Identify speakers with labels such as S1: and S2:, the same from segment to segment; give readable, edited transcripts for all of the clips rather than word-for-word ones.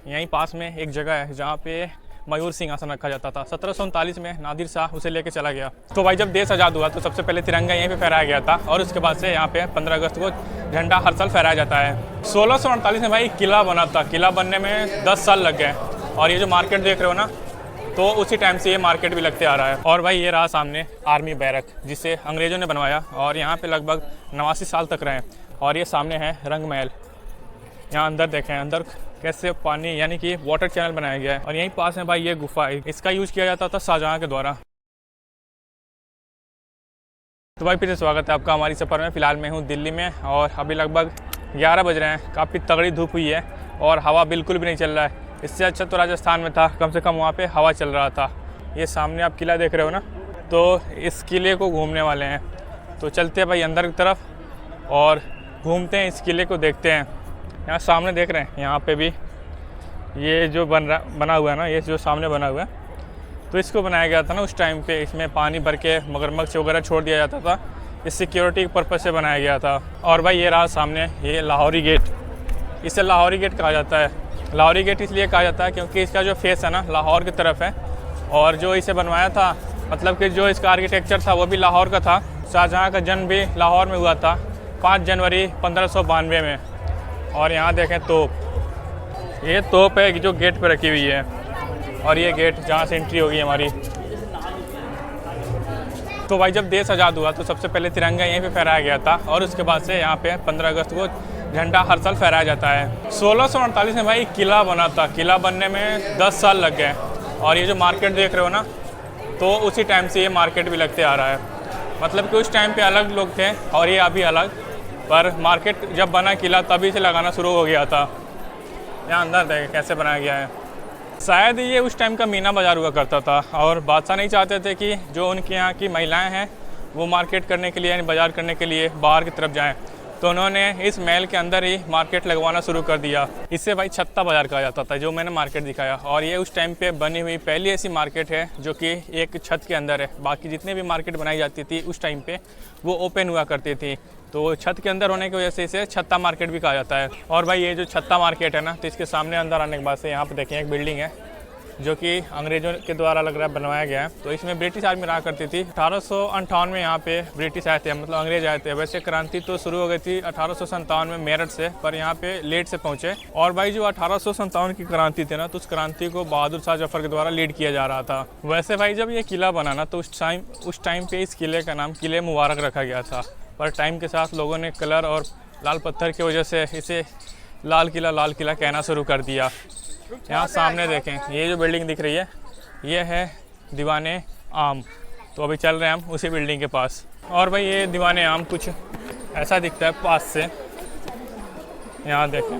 S1: यहीं पास में एक जगह है जहाँ पे मयूर सिंहासन रखा जाता था। 1739 में नादिर शाह उसे लेके चला गया। तो भाई जब देश आज़ाद हुआ तो सबसे पहले तिरंगा यहीं पे फहराया गया था और उसके बाद से यहाँ पे 15 अगस्त को झंडा हर साल फहराया जाता है। 1648 में भाई किला बना था। किला बनने में 10 साल लग गए और ये जो मार्केट देख रहे हो ना, तो उसी टाइम से ये मार्केट भी लगते आ रहा है। और भाई ये रहा सामने आर्मी बैरक, जिसे अंग्रेज़ों ने बनवाया और यहाँ पे लगभग 89 साल तक रहे। और ये सामने है रंग महल। यहाँ अंदर देखें, अंदर कैसे पानी यानी कि वाटर चैनल बनाया गया है। और यहीं पास में भाई ये गुफा है, इसका यूज़ किया जाता था शाहजहाँ के द्वारा। तो भाई फिर से स्वागत है आपका हमारी सफ़र में। फ़िलहाल मैं हूँ दिल्ली में और अभी लगभग 11 बज रहे हैं। काफ़ी तगड़ी धूप हुई है और हवा बिल्कुल भी नहीं चल रहा है। इससे अच्छा तो राजस्थान में था, कम से कम वहाँ पे हवा चल रहा था। ये सामने आप किला देख रहे हो ना, तो इस किले को घूमने वाले हैं। तो चलते हैं भाई अंदर की तरफ और घूमते हैं, इस किले को देखते हैं। यहाँ सामने देख रहे हैं, यहाँ पे भी ये जो बना हुआ है ना, ये जो सामने बना हुआ है, तो इसको बनाया गया था ना उस टाइम पे। इसमें पानी भर के मगरमच्छ वगैरह छोड़ दिया जाता था, इस सिक्योरिटी के पर्पज़ से बनाया गया था। और भाई ये रहा सामने ये लाहौरी गेट, इसे लाहौरी गेट कहा जाता है। लाहौरी गेट इसलिए कहा जाता है क्योंकि इसका जो फेस है ना लाहौर की तरफ है और जो इसे बनवाया था, मतलब कि जो इसका आर्किटेक्चर था वो भी लाहौर का था। शाहजहाँ का जन्म भी लाहौर में हुआ था 5 जनवरी 1592 में। और यहाँ देखें तोप, ये तोप है जो गेट पे रखी हुई है और ये गेट जहाँ से एंट्री होगी हमारी। तो भाई जब देश आज़ाद हुआ तो सबसे पहले तिरंगा यहीं पे फहराया गया था और उसके बाद से यहाँ पे 15 अगस्त को झंडा हर साल फहराया जाता है। 1648 में भाई किला बना था। किला बनने में 10 साल लग गए और ये जो मार्केट देख रहे हो ना, तो उसी टाइम से ये मार्केट भी लगते आ रहा है। मतलब कि उस टाइम पे अलग लोग थे और ये अभी अलग, पर मार्केट जब बना किला तभी से लगाना शुरू हो गया था। यहाँ अंदर देखें कैसे बनाया गया है। शायद ये उस टाइम का मीना बाज़ार हुआ करता था और बादशाह नहीं चाहते थे कि जो उनके यहाँ की महिलाएं हैं वो मार्केट करने के लिए यानी बाज़ार करने के लिए बाहर की तरफ जाएं, तो उन्होंने इस महल के अंदर ही मार्केट लगवाना शुरू कर दिया। इससे भाई छत्ता बाज़ार कहा जाता था, जो मैंने मार्केट दिखाया। और ये उस टाइम पे बनी हुई पहली ऐसी मार्केट है जो कि एक छत के अंदर है। बाकी जितने भी मार्केट बनाई जाती थी उस टाइम पे वो ओपन हुआ करती थी, तो छत के अंदर होने की वजह से इसे छत्ता मार्केट भी कहा जाता है। और भाई ये जो छत्ता मार्केट है ना, तो इसके सामने अंदर आने के बाद से यहाँ पे देखें एक बिल्डिंग है जो कि अंग्रेज़ों के द्वारा लग रहा है बनवाया गया है। तो इसमें ब्रिटिश आर्मी रहा करती थी। 1858 में यहाँ पे ब्रिटिश आए थे, मतलब अंग्रेज आए थे। वैसे क्रांति तो शुरू हो गई थी 1857 में मेरठ से, पर यहाँ पे लेट से पहुँचे। और भाई जो 1857 की क्रांति थी ना, तो उस क्रांति को बहादुर शाह जफर के द्वारा लीड किया जा रहा था। वैसे भाई जब ये किला बना ना, तो उस टाइम पे इस किले का नाम किले मुबारक रखा गया था। पर टाइम के साथ लोगों ने कलर और लाल पत्थर की वजह से इसे लाल किला कहना शुरू कर दिया। यहाँ सामने देखें, ये जो बिल्डिंग दिख रही है ये है दीवाने आम। तो अभी चल रहे हैं हम उसी बिल्डिंग के पास। और भाई ये दीवाने आम कुछ ऐसा दिखता है पास से। यहाँ देखें,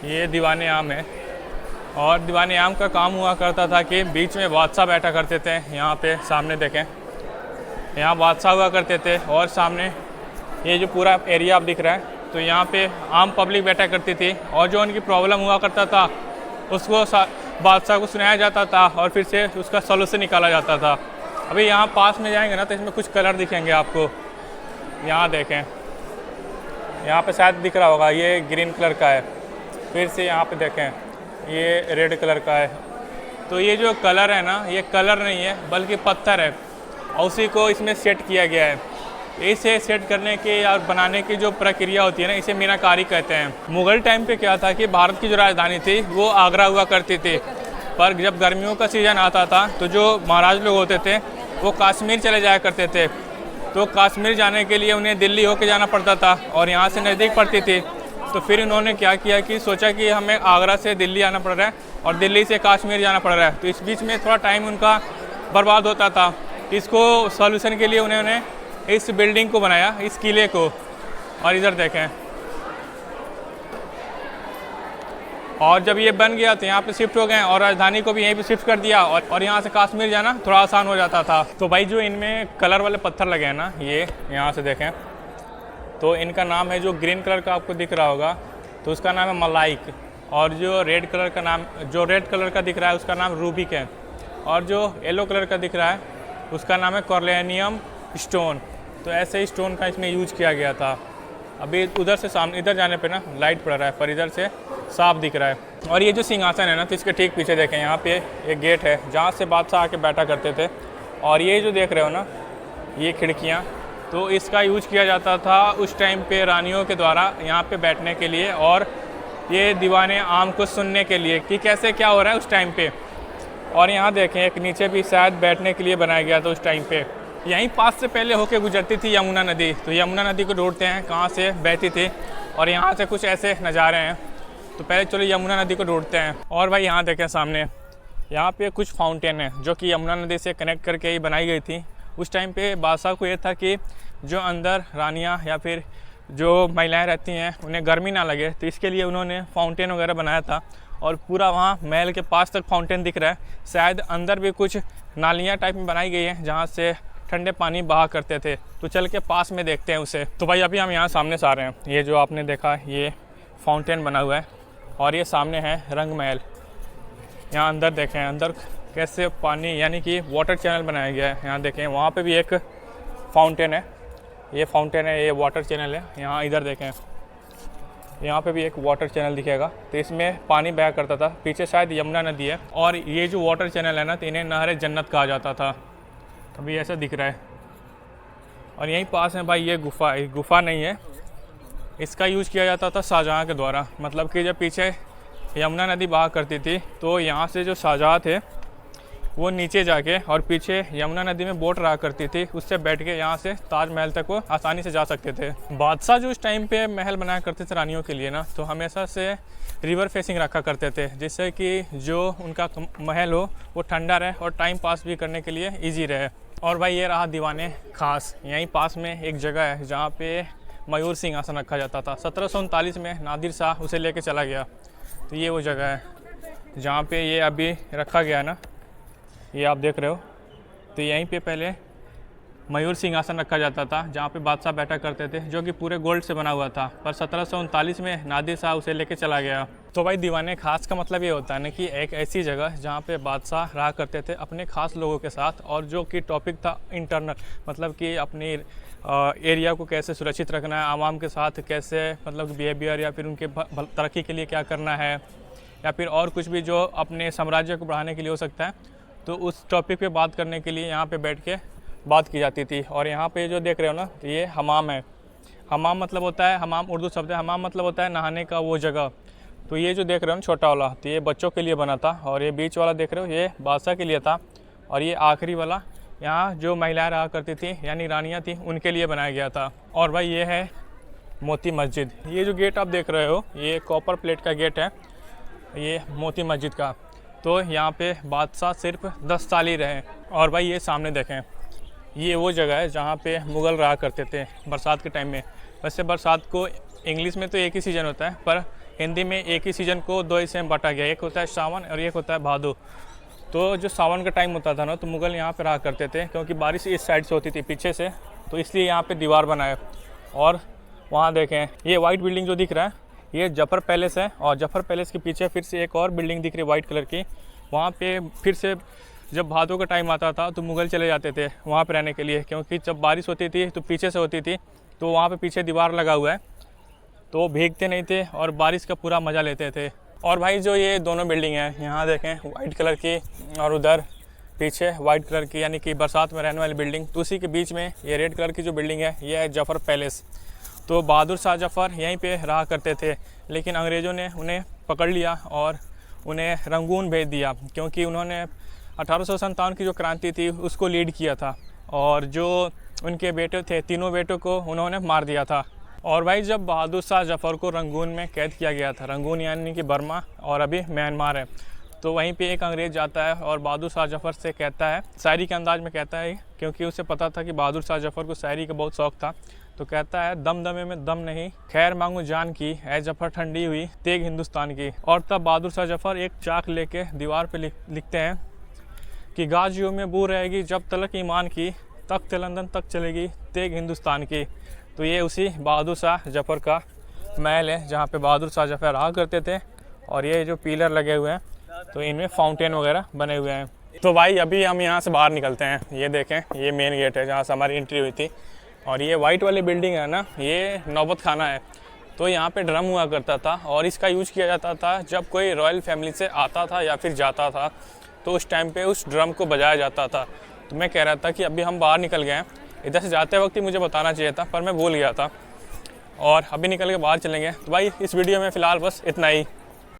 S1: ये दीवाने आम है और दीवाने आम का काम हुआ करता था कि बीच में बादशाह बैठा करते थे। यहाँ पे सामने देखें, यहाँ बादशाह हुआ करते थे और सामने ये जो पूरा एरिया आप दिख रहा है, तो यहाँ पे आम पब्लिक बैठा करती थी और जो उनकी प्रॉब्लम हुआ करता था उसको बादशाह को सुनाया जाता था और फिर से उसका सॉल्यूशन निकाला जाता था। अभी यहाँ पास में जाएंगे ना तो इसमें कुछ कलर दिखेंगे आपको। यहाँ देखें, यहाँ पे शायद दिख रहा होगा, ये ग्रीन कलर का है। फिर से यहाँ पे देखें, ये रेड कलर का है। तो ये जो कलर है ना, ये कलर नहीं है बल्कि पत्थर है और उसी को इसमें सेट किया गया है। इसे सेट करने की और बनाने की जो प्रक्रिया होती है ना, इसे मीनाकारी कहते हैं। मुग़ल टाइम पे क्या था कि भारत की जो राजधानी थी वो आगरा हुआ करती थी, पर जब गर्मियों का सीज़न आता था तो जो महाराज लोग होते थे वो कश्मीर चले जाया करते थे। तो कश्मीर जाने के लिए उन्हें दिल्ली होके जाना पड़ता था और यहाँ से नज़दीक पड़ती थी। तो फिर उन्होंने क्या किया कि सोचा कि हमें आगरा से दिल्ली आना पड़ रहा है और दिल्ली से कश्मीर जाना पड़ रहा है, तो इस बीच में थोड़ा टाइम उनका बर्बाद होता था। इसको सॉल्यूशन के लिए उन्होंने इस बिल्डिंग को बनाया, इस किले को। और इधर देखें, और जब ये बन गया तो यहाँ पे शिफ्ट हो गए और राजधानी को भी यहीं पे शिफ्ट कर दिया और यहाँ से कश्मीर जाना थोड़ा आसान हो जाता था। तो भाई जो इनमें कलर वाले पत्थर लगे हैं ना, ये यहाँ से देखें तो इनका नाम है, जो ग्रीन कलर का आपको दिख रहा होगा तो उसका नाम है मलाइक। और जो रेड कलर का दिख रहा है उसका नाम रूबिक है। और जो येलो कलर का दिख रहा है उसका नाम है कॉर्लेनियम स्टोन। तो ऐसे ही स्टोन का इसमें यूज किया गया था। अभी उधर से सामने इधर जाने पे ना लाइट पड़ रहा है, पर इधर से साफ दिख रहा है। और ये जो सिंहासन है ना, तो इसके ठीक पीछे देखें, यहाँ पे एक गेट है जहाँ से बादशाह आके बैठा करते थे। और ये जो देख रहे हो ना, ये खिड़कियाँ, तो इसका यूज किया जाता था उस टाइम पे रानियों के द्वारा यहाँ पे बैठने के लिए, और ये दीवाने आम को सुनने के लिए कि कैसे क्या हो रहा है उस टाइम पे। और यहाँ देखें, एक नीचे भी शायद बैठने के लिए बनाया गया था उस टाइम पे। यहीं पास से पहले होके गुजरती थी यमुना नदी, तो यमुना नदी को ढूंढते हैं कहाँ से बहती थी, और यहाँ से कुछ ऐसे नज़ारे हैं। तो पहले चलो यमुना नदी को ढूंढते हैं। और भाई यहाँ देखें सामने, यहाँ पे कुछ फाउंटेन है जो कि यमुना नदी से कनेक्ट करके ही बनाई गई थी। उस टाइम पे बादशाह को ये था कि जो अंदर रानियाँ या फिर जो महिलाएं रहती हैं उन्हें गर्मी ना लगे, तो इसके लिए उन्होंने फाउंटेन वगैरह बनाया था। और पूरा वहाँ महल के पास तक फाउंटेन दिख रहा है। शायद अंदर भी कुछ नालियाँ टाइप में बनाई गई हैं जहाँ से ठंडे पानी बहा करते थे। तो चल के पास में देखते हैं उसे। तो भाई अभी हम यहाँ सामने से आ रहे हैं। ये जो आपने देखा, ये फाउंटेन बना हुआ है, और ये सामने है रंग महल। यहाँ अंदर देखें, अंदर कैसे पानी यानी कि वाटर चैनल बनाया गया है। यहाँ देखें, वहाँ पे भी एक फाउंटेन है, ये फाउंटेन है, ये वाटर चैनल है। यहाँ इधर देखें, यहाँ पे भी एक वाटर चैनल दिखेगा, तो इसमें पानी बहा करता था। पीछे शायद यमुना नदी है। और ये जो वाटर चैनल है ना, तो इन्हें नहर जन्नत कहा जाता था। अभी ऐसा दिख रहा है। और यहीं पास में भाई ये गुफ़ा है। गुफ़ा नहीं है, इसका यूज़ किया जाता था शाहजहाँ के द्वारा। मतलब कि जब पीछे यमुना नदी बहा करती थी, तो यहाँ से जो शाहजहाँ थे वो नीचे जाके, और पीछे यमुना नदी में बोट रहा करती थी, उससे बैठ के यहाँ से ताजमहल तक वो आसानी से जा सकते थे। बादशाह जो उस टाइम पे महल बनाया करते थे रानियों के लिए ना, तो हमेशा से रिवर फेसिंग रखा करते थे, जिससे कि जो उनका महल हो वो ठंडा रहे और टाइम पास भी करने के लिए ईजी रहे। और भाई ये रहा दीवाने खास। यहीं पास में एक जगह है जहाँ पे मयूर सिंहासन रखा जाता था। 1739 में नादिर शाह उसे लेके चला गया। तो ये वो जगह है जहाँ पे ये अभी रखा गया है ना, ये आप देख रहे हो। तो यहीं पे पहले मयूर सिंहासन रखा जाता था जहाँ पे बादशाह बैठा करते थे, जो कि पूरे गोल्ड से बना हुआ था। पर 1739 में नादिर शाह उसे लेके चला गया। तो भाई दीवाने खास का मतलब ये होता है ना कि एक ऐसी जगह जहाँ पे बादशाह रहा करते थे अपने खास लोगों के साथ, और जो कि टॉपिक था इंटरनल, मतलब कि अपनी एरिया को कैसे सुरक्षित रखना है, आवाम के साथ कैसे मतलब बिहेवियर, या फिर उनके तरक्की के लिए क्या करना है, या फिर और कुछ भी जो अपने साम्राज्य को बढ़ाने के लिए हो सकता है। तो उस टॉपिक पे बात करने के लिए यहाँ पे बैठ के बात की जाती थी। और यहाँ पे जो देख रहे हो ना, ये हमाम है। हमाम मतलब होता है, हमाम उर्दू शब्द है, हमाम मतलब होता है नहाने का वो जगह। तो ये जो देख रहे हो ना छोटा वाला, तो ये बच्चों के लिए बना था। और ये बीच वाला देख रहे हो, ये बादशाह के लिए था। और ये आखिरी वाला यहाँ जो महिलाएं रहा करती थी यानी रानियाँ थी, उनके लिए बनाया गया था। और भाई ये है मोती मस्जिद। ये जो गेट आप देख रहे हो, ये कॉपर प्लेट का गेट है, ये मोती मस्जिद का। तो यहाँ पे बादशाह सिर्फ 10 साल ही रहे। और भाई ये सामने देखें, ये वो जगह है जहाँ पे मुग़ल रहा करते थे बरसात के टाइम में। वैसे बरसात को इंग्लिश में तो एक ही सीज़न होता है, पर हिंदी में एक ही सीज़न को दो हिस्से में बांटा गया। एक होता है सावन और एक होता है भादो। तो जो सावन का टाइम होता था ना, तो मुग़ल यहाँ पे रहा करते थे, क्योंकि बारिश इस साइड से होती थी पीछे से, तो इसलिए यहाँ पे दीवार बनाए। और वहाँ देखें, ये वाइट बिल्डिंग जो दिख रहा है, ये जफ़र पैलेस है। और जफ़र पैलेस के पीछे फिर से एक और बिल्डिंग दिख रही है वाइट कलर की। वहाँ पे फिर से जब भादों का टाइम आता था तो मुग़ल चले जाते थे वहाँ पे रहने के लिए, क्योंकि जब बारिश होती थी तो पीछे से होती थी, तो वहाँ पे पीछे दीवार लगा हुआ है, तो भीगते नहीं थे और बारिश का पूरा मज़ा लेते थे। और भाई जो ये दोनों बिल्डिंग हैं, यहाँ देखें वाइट कलर की, और उधर पीछे वाइट कलर की यानी कि बरसात में रहने वाली बिल्डिंग। तो उसी के बीच में ये रेड कलर की जो बिल्डिंग है, ये है जफ़र पैलेस। तो बहादुर शाह जफ़र यहीं पे रहा करते थे, लेकिन अंग्रेज़ों ने उन्हें पकड़ लिया और उन्हें रंगून भेज दिया, क्योंकि उन्होंने 1857 की जो क्रांति थी उसको लीड किया था। और जो उनके बेटे थे, तीनों बेटों को उन्होंने मार दिया था। और भाई जब बहादुर शाह जफ़र को रंगून में कैद किया गया था, रंगून यानी कि बर्मा और अभी म्यांमार है, तो वहीं पे एक अंग्रेज़ जाता है और बहादुर शाह जफ़र से कहता है, शायरी के अंदाज में कहता है, क्योंकि उसे पता था कि बहादुर शाह जफ़र को शायरी का बहुत शौक़ था। तो कहता है, दम दमे में दम नहीं, खैर मांगू जान की, ऐ जफ़र ठंडी हुई तेग हिंदुस्तान की। और तब बहादुर शाह जफ़र एक चाक लेके दीवार पे लिखते हैं कि गाजियों में बू रहेगी जब तलक ईमान की, तख्त लंदन तक चलेगी तेग हिंदुस्तान की। तो ये उसी बहादुर शाह जफ़र का महल है जहाँ पे बहादुर शाह जफ़र रहा करते थे। और ये जो पिलर लगे हुए हैं, तो इनमें फाउंटेन वगैरह बने हुए हैं। तो भाई अभी हम यहाँ से बाहर निकलते हैं। ये देखें, ये मेन गेट है जहाँ से हमारी एंट्री हुई थी। और ये वाइट वाली बिल्डिंग है ना, ये नौबत खाना है। तो यहाँ पे ड्रम हुआ करता था और इसका यूज किया जाता था जब कोई रॉयल फैमिली से आता था या फिर जाता था, तो उस टाइम पे उस ड्रम को बजाया जाता था। तो मैं कह रहा था कि अभी हम बाहर निकल गए हैं, इधर से जाते वक्त ही मुझे बताना चाहिए था पर मैं भूल गया था, और अभी निकल के बाहर चलेंगे। तो भाई इस वीडियो में फ़िलहाल बस इतना ही।